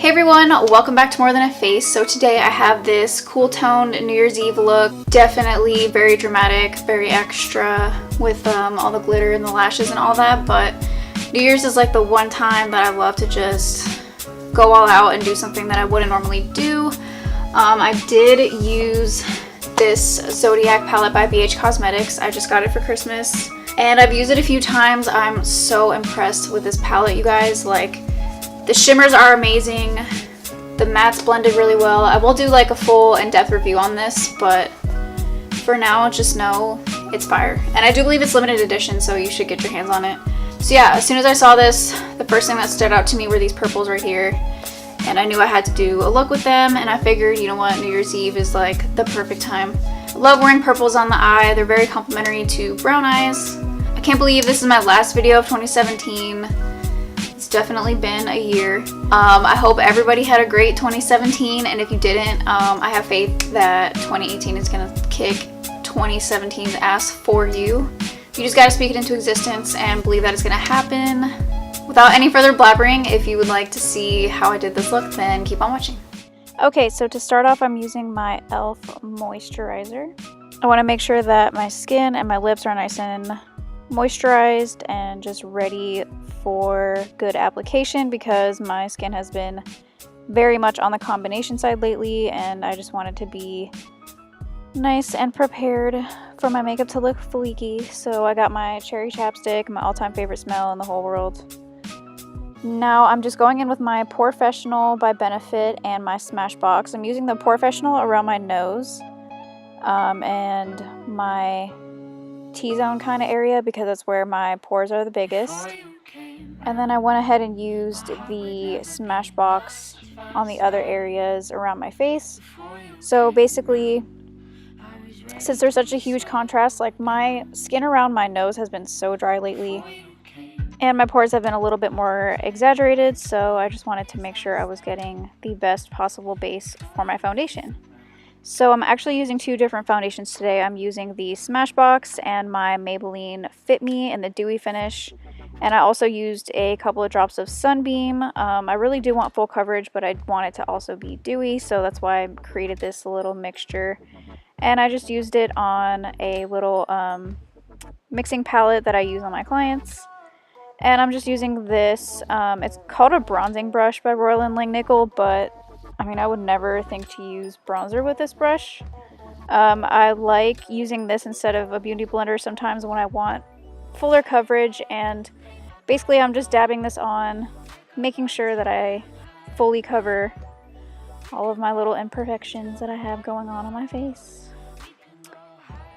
Hey everyone, welcome back to More Than a Face. So today I have this cool toned New Year's Eve look. Definitely very dramatic, very extra with all the glitter and the lashes and all that, but New Year's is like the one time that I love to just go all out and do something that I wouldn't normally do. I did use this Zodiac palette by BH Cosmetics. I just got it for Christmas and I've used it a few times. I'm so impressed with this palette, you guys. Like, the shimmers are amazing. The mattes blended really well. I will do like a full in-depth review on this, but for now, just know it's fire. And I do believe it's limited edition, so you should get your hands on it. So yeah, as soon as I saw this, the first thing that stood out to me were these purples right here. And I knew I had to do a look with them, and I figured, you know what, New Year's Eve is like the perfect time. I love wearing purples on the eye. They're very complimentary to brown eyes. I can't believe this is my last video of 2017. It's definitely been a year. I hope everybody had a great 2017, and if you didn't, I have faith that 2018 is gonna kick 2017's ass for you. You just gotta speak it into existence and believe that it's gonna happen. Without any further blabbering, if you would like to see how I did this look, then keep on watching. Okay, so to start off, I'm using my E.L.F. moisturizer. I wanna make sure that my skin and my lips are nice and moisturized and just ready for good application, because my skin has been very much on the combination side lately and I just wanted to be nice and prepared for my makeup to look fleeky. So I got my cherry chapstick, my all-time favorite smell in the whole world. Now I'm just going in with my PoreFessional by Benefit and my Smashbox. I'm using the PoreFessional around my nose and my T-zone kind of area because that's where my pores are the biggest. And then I went ahead and used the Smashbox on the other areas around my face. So basically, since there's such a huge contrast, like my skin around my nose has been so dry lately and my pores have been a little bit more exaggerated, so I just wanted to make sure I was getting the best possible base for my foundation. So I'm actually using two different foundations today. I'm using the Smashbox and my Maybelline Fit Me in the Dewy finish. And I also used a couple of drops of Sunbeam. I really do want full coverage, but I want it to also be dewy, so that's why I created this little mixture. And I just used it on a little mixing palette that I use on my clients. And I'm just using this, it's called a bronzing brush by Royal & Langnickel, but I mean, I would never think to use bronzer with this brush. I like using this instead of a beauty blender sometimes when I want fuller coverage, and basically I'm just dabbing this on, making sure that I fully cover all of my little imperfections that I have going on my face.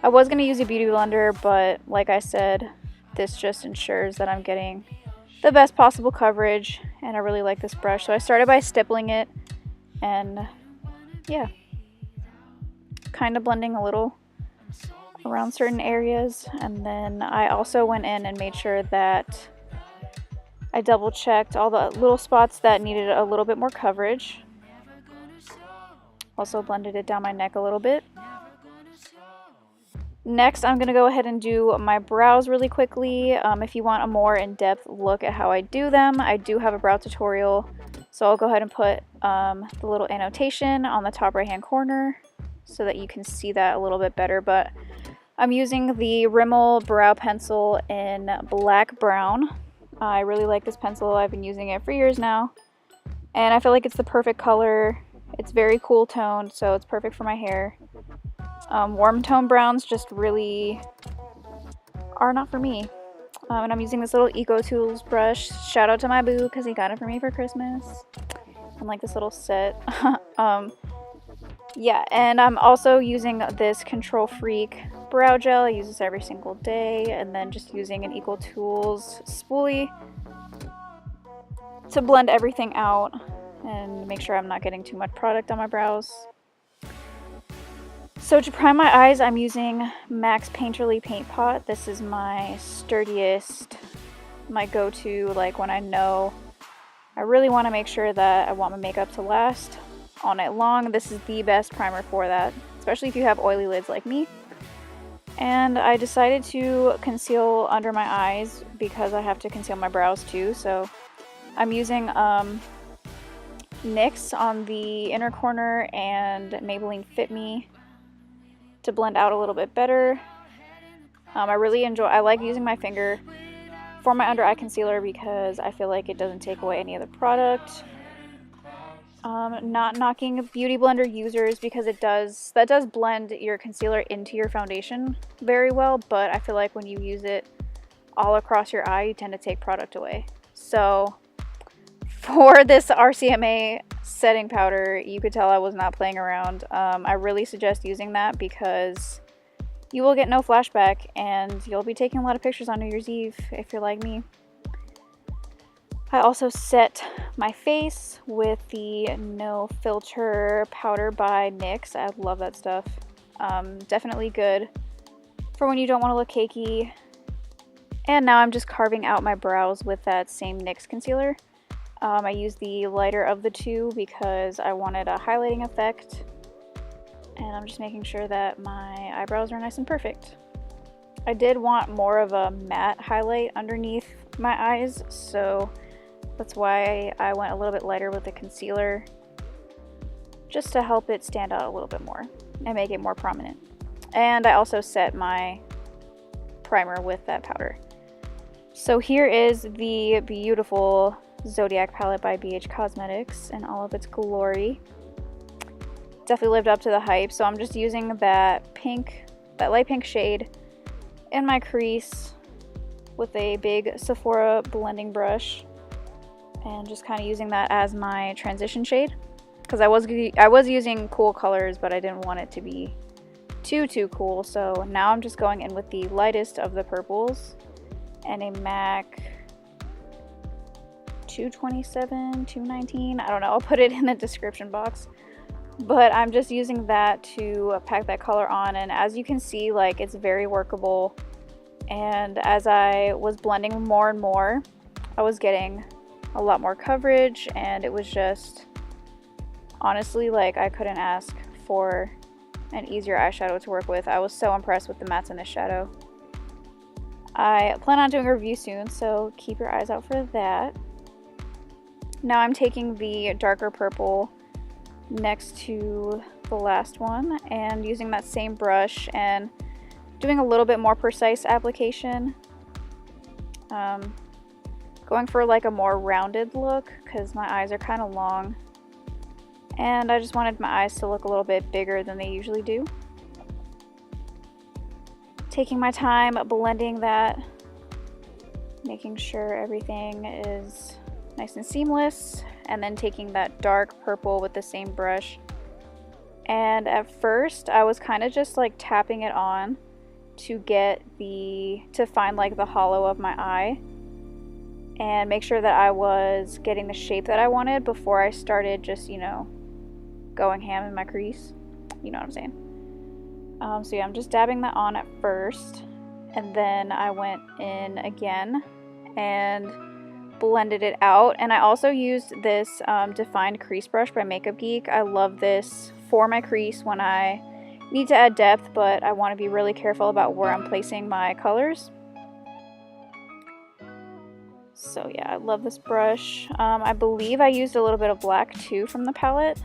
I was going to use a beauty blender, but like I said, this just ensures that I'm getting the best possible coverage, and I really like this brush. So I started by stippling it, and yeah, kind of blending a little around certain areas. And then I also went in and made sure that I double checked all the little spots that needed a little bit more coverage. Also blended it down my neck a little bit. Next, I'm going to go ahead and do my brows really quickly. If you want a more in-depth look at how I do them, I do have a brow tutorial. So I'll go ahead and put the little annotation on the top right-hand corner so that you can see that a little bit better. But I'm using the Rimmel brow pencil in black brown. I really like this pencil. I've been using it for years now, and I feel like it's the perfect color. It's very cool toned, so it's perfect for my hair. Warm tone browns just really are not for me. And I'm using this little Eco Tools brush. Shout out to my boo because he got it for me for Christmas. And like this little set. Yeah, and I'm also using this Control Freak brow gel. I use this every single day. And then just using an Eco Tools spoolie to blend everything out and make sure I'm not getting too much product on my brows. So to prime my eyes, I'm using MAC's Painterly Paint Pot. This is my sturdiest, my go-to, like when I know I really want to make sure that I want my makeup to last all night long. This is the best primer for that, especially if you have oily lids like me. And I decided to conceal under my eyes because I have to conceal my brows too. So I'm using NYX on the inner corner and Maybelline Fit Me to blend out a little bit better. I like using my finger for my under eye concealer because I feel like it doesn't take away any of the product. Not knocking Beauty Blender users because that does blend your concealer into your foundation very well, but I feel like when you use it all across your eye, you tend to take product away. So for this RCMA setting powder, you could tell I was not playing around. I really suggest using that because you will get no flashback and you'll be taking a lot of pictures on New Year's Eve if you're like me. I also set my face with the No Filter powder by NYX. I love that stuff. Definitely good for when you don't want to look cakey. And now I'm just carving out my brows with that same NYX concealer. I used the lighter of the two because I wanted a highlighting effect. And I'm just making sure that my eyebrows are nice and perfect. I did want more of a matte highlight underneath my eyes, so that's why I went a little bit lighter with the concealer, just to help it stand out a little bit more and make it more prominent. And I also set my primer with that powder. So here is the beautiful Zodiac palette by BH Cosmetics in all of its glory. Definitely lived up to the hype, so I'm just using that light pink shade in my crease with a big Sephora blending brush and just kind of using that as my transition shade because I was using cool colors, but I didn't want it to be too cool. So now I'm just going in with the lightest of the purples and a MAC 227, 219, I don't know, I'll put it in the description box. But I'm just using that to pack that color on, and as you can see, like, it's very workable. And as I was blending more and more, I was getting a lot more coverage, and it was just, honestly, like, I couldn't ask for an easier eyeshadow to work with. I was so impressed with the mattes in this shadow. I plan on doing a review soon, so keep your eyes out for that. Now I'm taking the darker purple next to the last one and using that same brush and doing a little bit more precise application. Going for like a more rounded look because my eyes are kind of long and I just wanted my eyes to look a little bit bigger than they usually do. Taking my time blending that, making sure everything is nice and seamless, and then taking that dark purple with the same brush. And at first I was kind of just like tapping it on to find like the hollow of my eye and make sure that I was getting the shape that I wanted before I started just, you know, going ham in my crease. You know what I'm saying? So yeah, I'm just dabbing that on at first, and then I went in again and blended it out. And I also used this defined crease brush by Makeup Geek. I love this for my crease when I need to add depth, but I want to be really careful about where I'm placing my colors. So yeah, I love this brush. I believe I used a little bit of black too from the palette.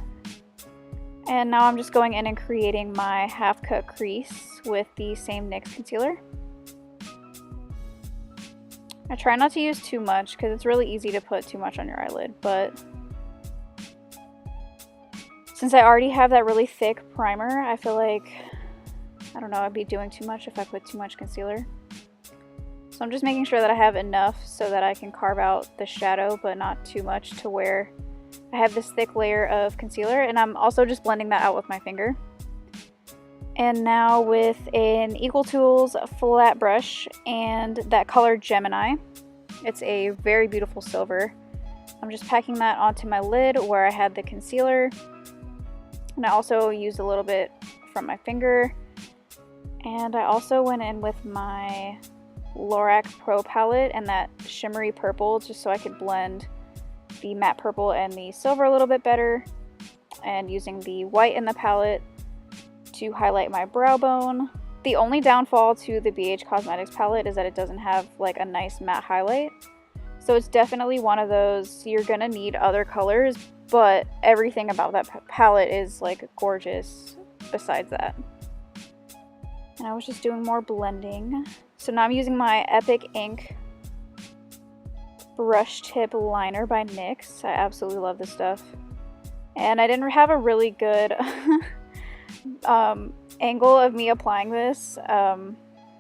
And now I'm just going in and creating my half cut crease with the same NYX concealer. I try not to use too much because it's really easy to put too much on your eyelid, but since I already have that really thick primer, I feel like, I don't know, I'd be doing too much if I put too much concealer. So I'm just making sure that I have enough so that I can carve out the shadow, but not too much to where I have this thick layer of concealer. And I'm also just blending that out with my finger. And now with an Equal Tools flat brush and that color Gemini, it's a very beautiful silver. I'm just packing that onto my lid where I had the concealer. And I also used a little bit from my finger. And I also went in with my Lorac Pro Palette and that shimmery purple just so I could blend the matte purple and the silver a little bit better. And using the white in the palette to highlight my brow bone. The only downfall to the BH Cosmetics palette is that it doesn't have like a nice matte highlight. So it's definitely one of those, you're gonna need other colors, but everything about that palette is like gorgeous besides that. And I was just doing more blending. So now I'm using my Epic Ink Brush Tip Liner by NYX. I absolutely love this stuff. And I didn't have a really good angle of me applying this.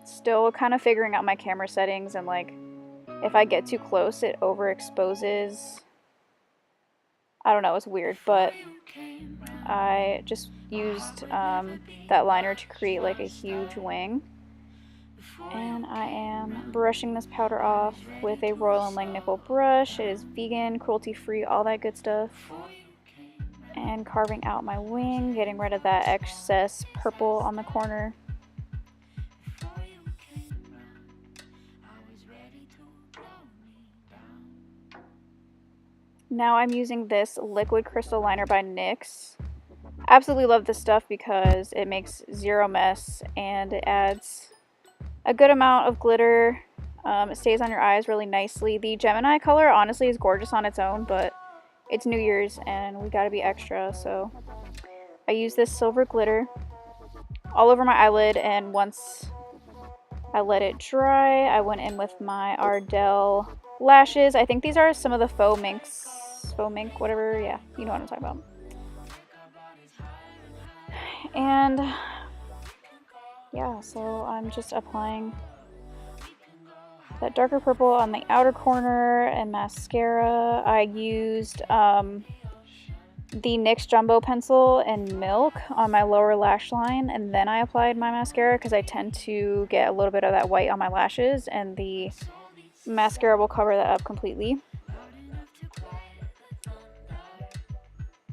Still kind of figuring out my camera settings, and like if I get too close it overexposes. I don't know, it's weird, but I just used that liner to create like a huge wing. And I am brushing this powder off with a Royal & Langnickel brush. It is vegan, cruelty-free, all that good stuff. And carving out my wing, getting rid of that excess purple on the corner. Now I'm using this liquid crystal liner by NYX. Absolutely love this stuff because it makes zero mess and it adds a good amount of glitter. It stays on your eyes really nicely. The Gemini color honestly is gorgeous on its own, but it's New Year's and we gotta be extra, so I use this silver glitter all over my eyelid, and once I let it dry, I went in with my Ardell lashes. I think these are some of the faux mink, whatever, yeah, you know what I'm talking about. And yeah, so I'm just applying that darker purple on the outer corner and mascara. I used the NYX Jumbo Pencil and Milk on my lower lash line, and then I applied my mascara because I tend to get a little bit of that white on my lashes, and the mascara will cover that up completely.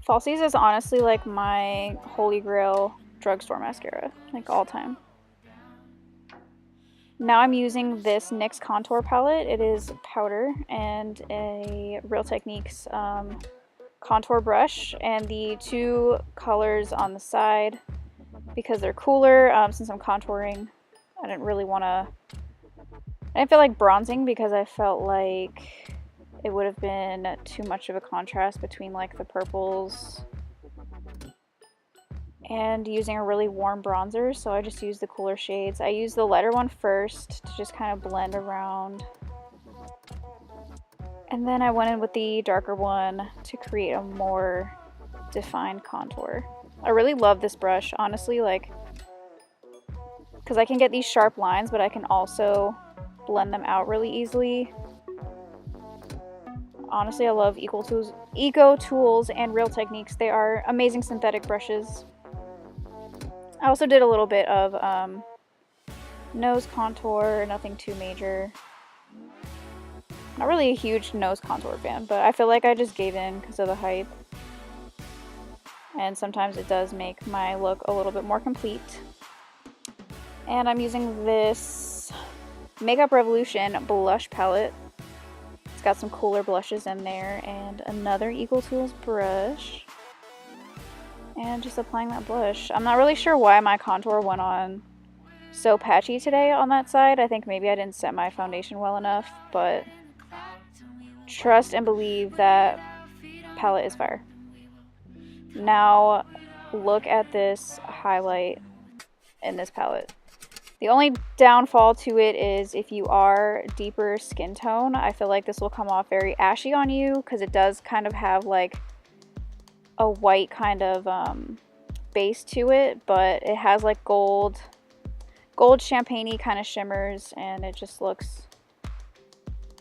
Falsies is honestly like my holy grail drugstore mascara, like all time. Now I'm using this NYX Contour palette. It is powder and a Real Techniques contour brush, and the two colors on the side, because they're cooler, since I'm contouring, I didn't feel like bronzing because I felt like it would have been too much of a contrast between like the purples and using a really warm bronzer, so I just used the cooler shades. I used the lighter one first to just kind of blend around, and then I went in with the darker one to create a more defined contour. I really love this brush, honestly, like, because I can get these sharp lines, but I can also blend them out really easily. Honestly, I love Eco Tools and Real Techniques. They are amazing synthetic brushes. I also did a little bit of nose contour, nothing too major. Not really a huge nose contour fan, but I feel like I just gave in because of the hype. And sometimes it does make my look a little bit more complete. And I'm using this Makeup Revolution blush palette. It's got some cooler blushes in there, and another Eco Tools brush. And just applying that blush. I'm not really sure why my contour went on so patchy today on that side. I think maybe I didn't set my foundation well enough, but trust and believe that palette is fire. Now look at this highlight in this palette. The only downfall to it is if you are deeper skin tone, I feel like this will come off very ashy on you because it does kind of have like a white kind of base to it, but it has like gold champagne-y kind of shimmers, and it just looks,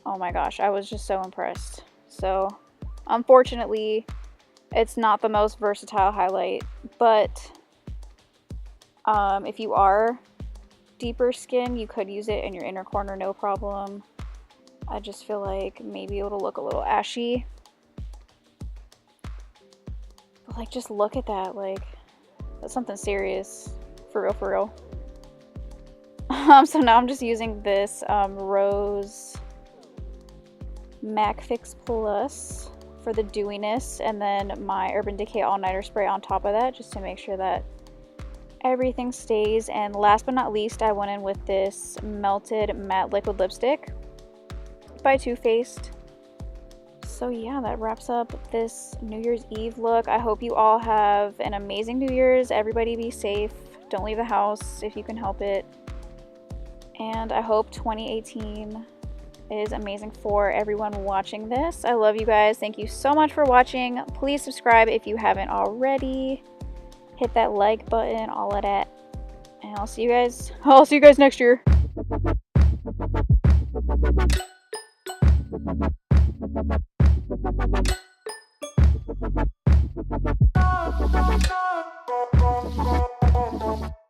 oh my gosh, I was just so impressed. So unfortunately it's not the most versatile highlight, but if you are deeper skin, you could use it in your inner corner, no problem. I just feel like maybe it'll look a little ashy. But like, just look at that, like, that's something serious, for real, for real. So now I'm just using this Rose MAC Fix Plus for the dewiness, and then my Urban Decay All Nighter Spray on top of that, just to make sure that everything stays. And last but not least, I went in with this Melted Matte Liquid Lipstick by Too Faced. So yeah, that wraps up this New Year's Eve look. I hope you all have an amazing New Year's. Everybody be safe. Don't leave the house if you can help it. And I hope 2018 is amazing for everyone watching this. I love you guys. Thank you so much for watching. Please subscribe if you haven't already. Hit that like button, all of that. And I'll see you guys next year.